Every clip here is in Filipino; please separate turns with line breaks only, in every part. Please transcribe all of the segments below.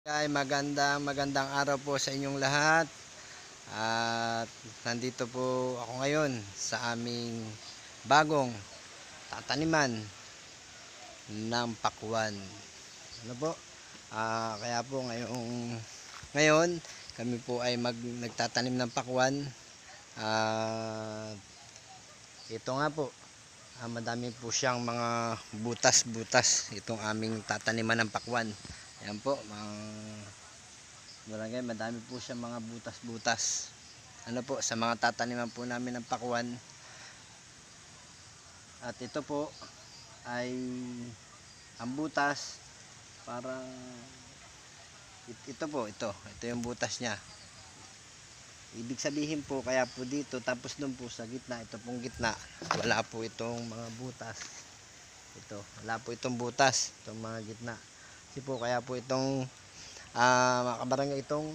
Magandang araw po sa inyong lahat. At nandito po ako ngayon sa aming bagong tataniman ng pakwan. Ano po? Kaya po ngayon kami po ay nagtatanim ng pakwan. At ito nga po, madami po siyang mga butas-butas itong aming tataniman ng pakwan. Ayan po, barangay, madami po siya mga butas-butas. Ano po, sa mga tataniman po namin ng pakwan. At ito po ay ang butas para ito yung butas niya. Ibig sabihin po, kaya po dito, tapos doon po sa gitna, ito pong gitna, wala po itong mga butas. Wala po itong butas, itong mga gitna. Kasi po, kaya po itong mga kabarangay, itong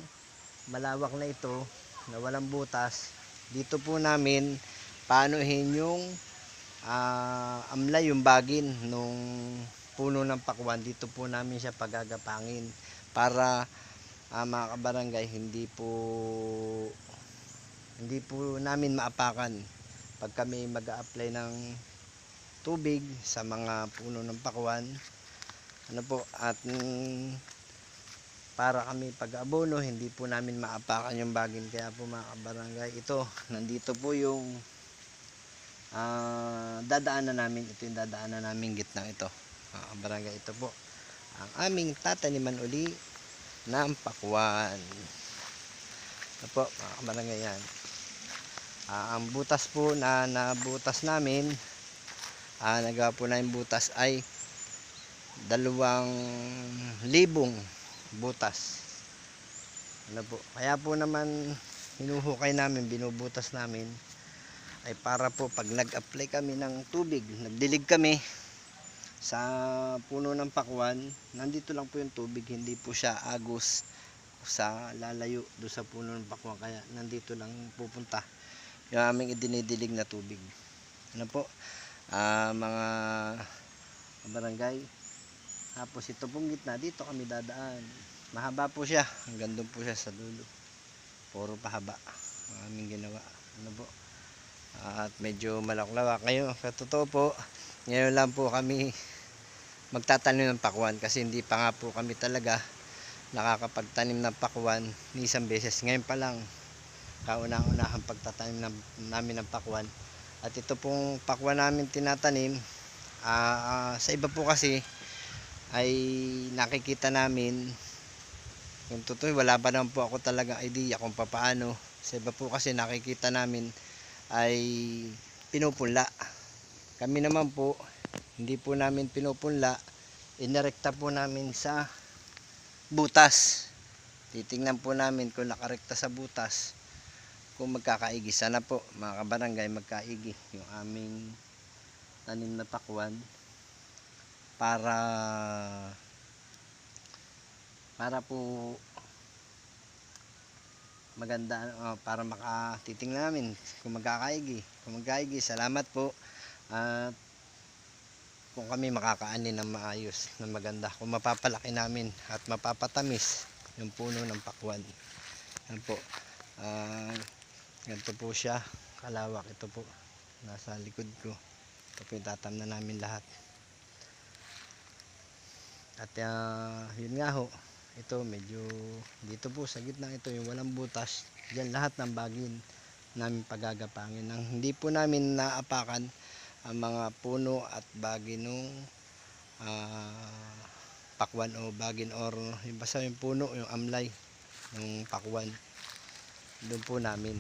malawak na ito na walang butas, dito po namin paanuhin yung amlay, yung bagin nung puno ng pakwan. Dito po namin siya pagagapangin para mga kabarangay, hindi po namin maapakan pag kami mag-a-apply ng tubig sa mga puno ng pakwan. Ano po, at para kami pag-abono, hindi po namin maapakan yung bagin. Kaya po mga kabarangay, nandito po yung dadaanan namin. Ito yung dadaanan namin gitna ito. Mga kabarangay, ito po ang aming tataniman uli ng pakwan. Ito po mga kabarangay, yan. Ang butas po na nabutas namin, nagawa po na yung butas ay 2,000 butas. Ano po, kaya po naman hinuhukay namin, binubutas namin ay para po pag nag-apply kami ng tubig, nagdilig kami sa puno ng pakwan, nandito lang po yung tubig, hindi po siya agos sa lalayo do sa puno ng pakwan, kaya nandito lang pupunta yung aming idinidilig na tubig. Ano po, mga barangay, tapos ito pong gitna, dito kami dadaan. Mahaba po siya, hanggang doon po siya sa dulo, puro pahaba ang aming ginawa. Ano po, at medyo malaklawak ngayon. Totoo po, ngayon lang po kami magtatanim ng pakwan, kasi hindi pa nga po kami talaga nakakapagtanim ng pakwan ni isang beses. Ngayon pa lang, kauna-unahang pagtatanim namin ng pakwan. At ito pong pakwan namin tinatanim, sa iba po kasi ay nakikita namin, yung totoo, wala pa naman po ako talaga idea kung paano. Sa iba po kasi nakikita namin ay pinupunla. Kami naman po, hindi po namin pinupunla, inirekta po namin sa butas. Titingnan po namin kung nakarekta sa butas, kung magkakaigi. Sana po mga kabarangay, magkaigi yung aming tanim na pakwan, para po maganda, para makatitingnan namin kung magkakaigi. Kung magkaigi, salamat po. At kung kami makakaani ng maayos, na maganda, kung mapapalaki namin at mapapatamis yung puno ng pakwan. Yan po, ganito po siya kalawak. Ito po, nasa likod ko. Ito po yung tatamnan namin lahat. At yun nga ho, ito medyo dito po sa gitna, ito yung walang butas, diyan lahat ng bagin namin pagagapangin, nang hindi po namin naapakan ang mga puno at bagin ng pakwan o bagin, or yung basta yung puno, yung amlay ng pakwan. Doon po namin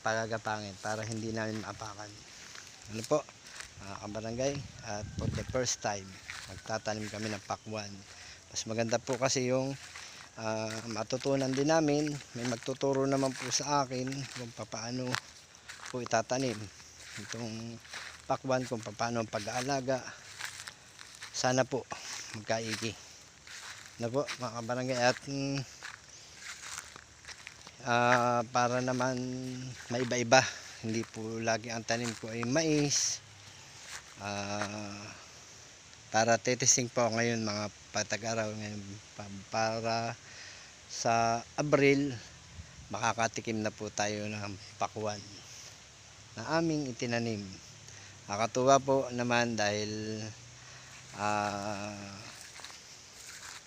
pagagapangin para hindi namin maapakan. Ano po mga kabarangay, at for the first time magtatanim kami ng pakwan. Mas maganda po kasi yung matutunan din namin, may magtuturo naman po sa akin kung paano po itatanim itong pakwan, kung paano ang pag-aalaga. Sana po magkaigi na po mga kabarangay. At para naman maiba-iba, hindi po lagi ang tanim ko ay mais, para testing po ngayon mga patag-araw ngayon para sa Abril makakatikim na po tayo ng pakwan na aming itinanim. Nakakatuwa po naman dahil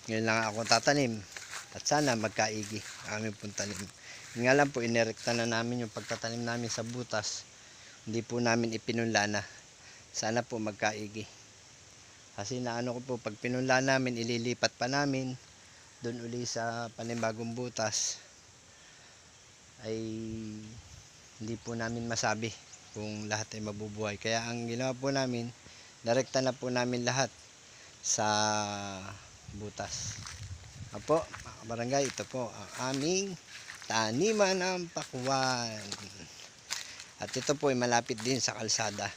ngayon lang ako tatanim at sana magkaigi aming pong tanim. Nga lang po, inirekta na namin yung pagtatanim namin sa butas, hindi po namin ipinunla na. Sana po magkaigi kasi naano ko po, pag pinunla namin ililipat pa namin doon uli sa panibagong butas ay hindi po namin masabi kung lahat ay mabubuhay. Kaya ang ginawa po namin, direkta na po namin lahat sa butas. Apo, mga barangay, ito po ang aming taniman ng pakwan. At ito po ay malapit din sa kalsada.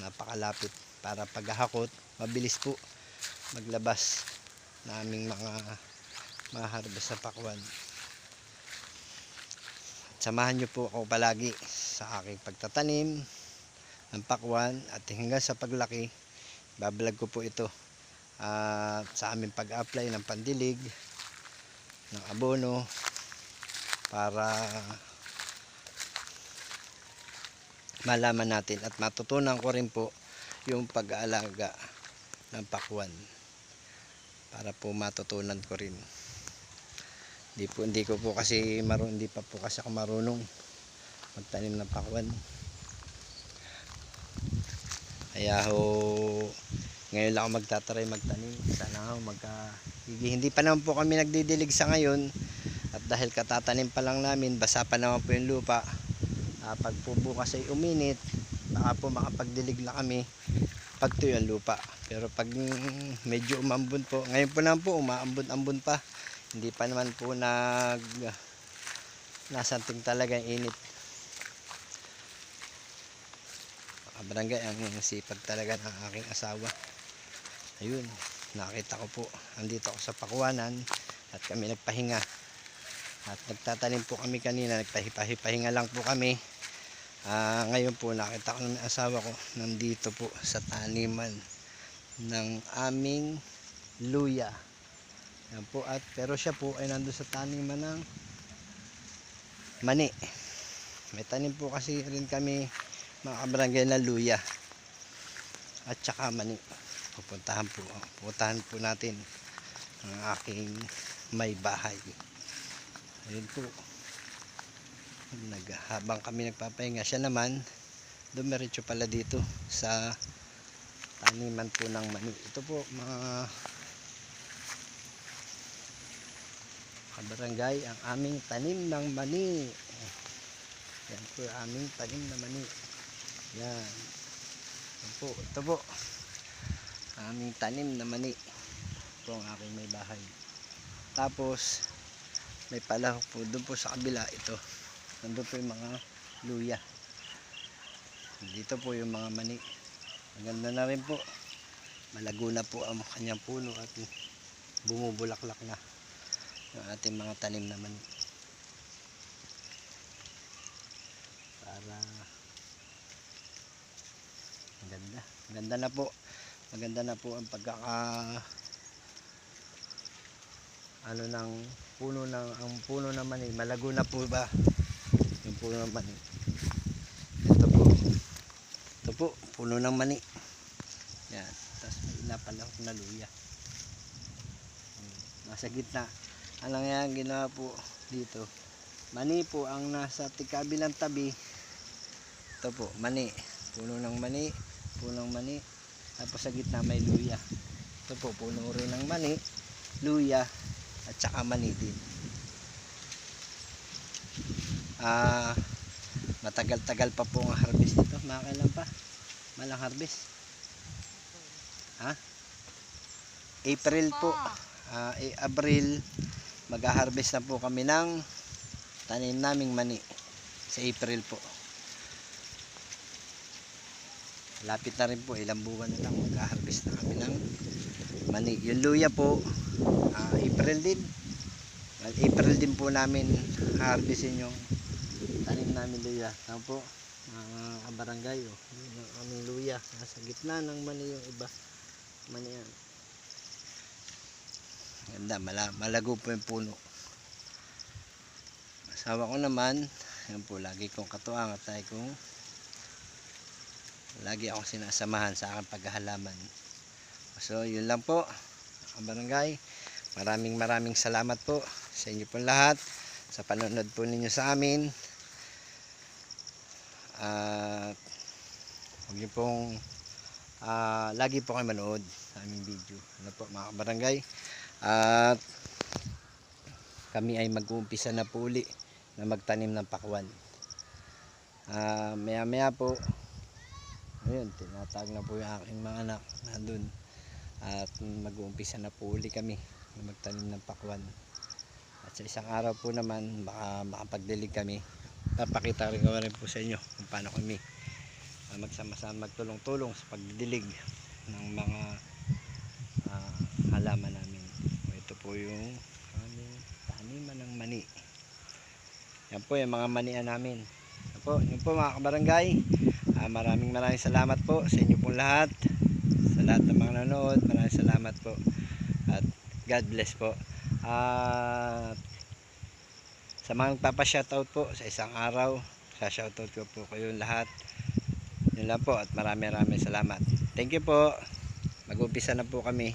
Napakalapit para paghahakot, mabilis po maglabas na aming mga harvest sa pakwan. Samahan nyo po ako palagi sa aking pagtatanim ng pakwan at hanggang sa paglaki, bablog ko po ito sa aming pag-apply ng pandilig, ng abono, para malaman natin at matutunan ko rin po yung pag-aalaga ng pakwan para po matutunan ko rin. Hindi pa po kasi ako marunong magtanim ng pakwan. Kaya ngayon lang ako magtataray magtanim. Sana hindi pa naman po kami nagdidilig sa ngayon. At dahil katatanim pa lang namin, basa pa naman po yung lupa. Pag po bukas ay uminit, baka po makapagdilig na kami pag tuyo ang lupa. Pero pag medyo umambon po, ngayon po naman po umaambon-ambon pa. Hindi pa naman po nasanting talaga yung init. Barangay, ang sipag talaga ng aking asawa. Ayun, nakita ko po, andito ako sa pakwanan at kami nagpahinga. At nagtatanim po kami kanina, nagpahinga lang po kami. Ngayon po nakita ko ng asawa ko, nandito po sa taniman ng aming luya. Yan po, pero siya po ay nandun sa taniman ng mani. May tanim po kasi rin kami mga kabarangay na luya at saka mani. Pupuntahan po natin ang aking may bahay. Ayun po, habang kami nagpapahinga, siya naman dumiretso pala dito sa taniman po ng mani. Ito po mga kabarangay, ang aming tanim ng mani. Yan po ang aming tanim na mani. Yan. Yan po, ito po aming tanim na mani. Ito ang aking may bahay. Tapos may palahok po doon po sa kabila. Ito, nandun po yung mga luya. Dito po yung mga mani. Maganda na rin po, malago na po ang kanyang puno at bumubulaklak na yung ating mga tanim na mani. Para maganda na po ang ng puno ng mani. Malago na po ba yung puno ng mani? Ito po puno ng mani. Yan, tapos may inapalahok na luya nasa gitna. Ano nga ang ginawa po dito, mani po ang nasa kabilang tabi. Ito po mani, puno ng mani, tapos sa gitna may luya. Ito po puno rin ng mani, luya at saka mani din. Matagal-tagal pa po ang harvest nito. Makakailan pa malang harvest? April po. Abril mag-harvest na po kami ng tanim naming mani sa April po. Lapit na rin po, ilang buwan na lang mag-harvest na kami ng mani. Yung luya po April din. April din po namin harvestin yung tanim namin luya. Tapos po, kabarangay. Oh. Yun ang aming luya. Nasa gitna ng mani yung iba. Mani yan. Ganda, malago po yung puno. Asawa ko naman, yan po, lagi kong katuwang at lagi akong sinasamahan sa aking paghahalaman. So, yun lang po, kabarangay. Maraming salamat po sa inyo po lahat sa panonood po ninyo sa amin. At huwag niyo pong lagi po kayo manood sa aming video. Ano po mga kabarangay? At kami ay mag-uumpisa na po uli na magtanim ng pakwan. Maya maya po, ayun, tinatag na po yung aking mga anak nandun. At mag-uumpisa na po uli kami na magtanim ng pakwan. At sa isang araw po naman baka makapagdilig kami. Papakita rin ko rin po sa inyo kung paano kami magsama-sama magtulong-tulong sa pagdilig ng mga halaman namin. Ito po yung aming taniman ng mani. Yan po yung mga manian namin. Yun po mga kabarangay. Maraming salamat po sa inyo pong lahat. Sa lahat ng mga nanonood, maraming salamat po. At God bless po. At sa mga nagpapa-shoutout po sa isang araw, sa-shoutout ko po kayo lahat. Yun lang po at maraming salamat. Thank you po. Mag-umpisa na po kami.